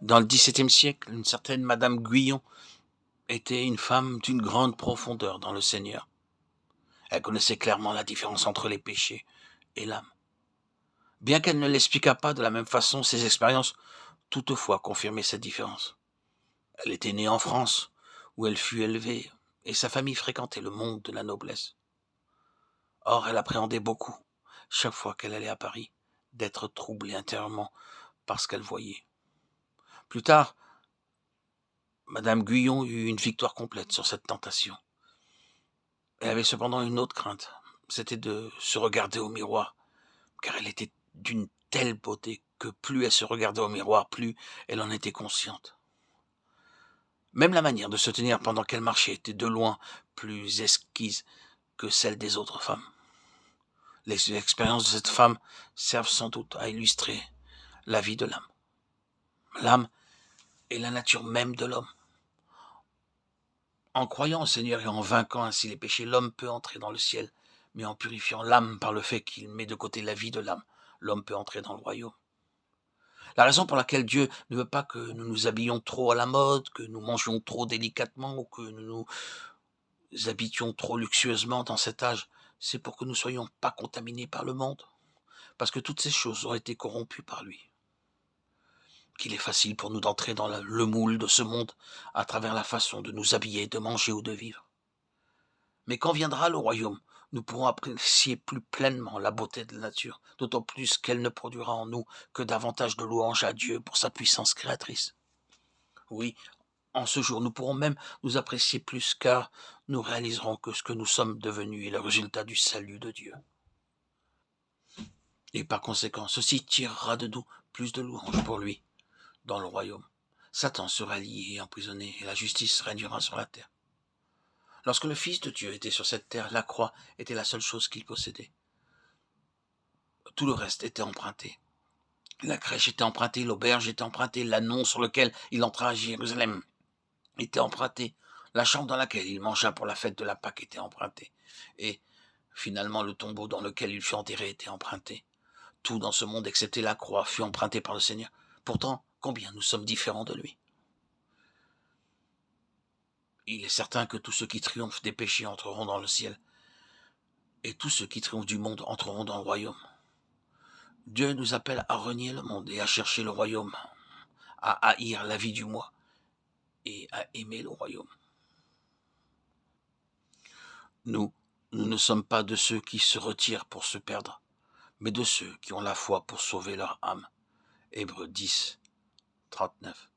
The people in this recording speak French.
Dans le XVIIe siècle, une certaine Madame Guyon était une femme d'une grande profondeur dans le Seigneur. Elle connaissait clairement la différence entre les péchés et l'âme. Bien qu'elle ne l'expliquât pas de la même façon, ses expériences toutefois confirmaient cette différence. Elle était née en France, où elle fut élevée, et sa famille fréquentait le monde de la noblesse. Or, elle appréhendait beaucoup, chaque fois qu'elle allait à Paris, d'être troublée intérieurement par ce qu'elle voyait. Plus tard, Madame Guyon eut une victoire complète sur cette tentation. Elle avait cependant une autre crainte, c'était de se regarder au miroir, car elle était d'une telle beauté que plus elle se regardait au miroir, plus elle en était consciente. Même la manière de se tenir pendant qu'elle marchait était de loin plus exquise que celle des autres femmes. Les expériences de cette femme servent sans doute à illustrer la vie de l'âme. L'âme est la nature même de l'homme. En croyant au Seigneur et en vainquant ainsi les péchés, l'homme peut entrer dans le ciel, mais en purifiant l'âme par le fait qu'il met de côté la vie de l'âme, l'homme peut entrer dans le royaume. La raison pour laquelle Dieu ne veut pas que nous nous habillions trop à la mode, que nous mangions trop délicatement ou que nous nous habitions trop luxueusement dans cet âge, c'est pour que nous ne soyons pas contaminés par le monde, parce que toutes ces choses ont été corrompues par lui. Qu'il est facile pour nous d'entrer dans le moule de ce monde à travers la façon de nous habiller, de manger ou de vivre. Mais quand viendra le royaume, nous pourrons apprécier plus pleinement la beauté de la nature, d'autant plus qu'elle ne produira en nous que davantage de louanges à Dieu pour sa puissance créatrice. Oui, en ce jour, nous pourrons même nous apprécier plus car nous réaliserons que ce que nous sommes devenus est le résultat du salut de Dieu. Et par conséquent, ceci tirera de nous plus de louanges pour lui dans le royaume. Satan sera lié et emprisonné et la justice régnera sur la terre. Lorsque le Fils de Dieu était sur cette terre, la croix était la seule chose qu'il possédait. Tout le reste était emprunté. La crèche était empruntée, l'auberge était empruntée, l'annon sur lequel il entra à Jérusalem était emprunté, la chambre dans laquelle il mangea pour la fête de la Pâque était empruntée, et finalement le tombeau dans lequel il fut enterré était emprunté. Tout dans ce monde, excepté la croix, fut emprunté par le Seigneur. Pourtant, combien nous sommes différents de lui. Il est certain que tous ceux qui triomphent des péchés entreront dans le ciel, et tous ceux qui triomphent du monde entreront dans le royaume. Dieu nous appelle à renier le monde et à chercher le royaume, à haïr la vie du moi et à aimer le royaume. Nous ne sommes pas de ceux qui se retirent pour se perdre, mais de ceux qui ont la foi pour sauver leur âme. Hébreux 10, 39.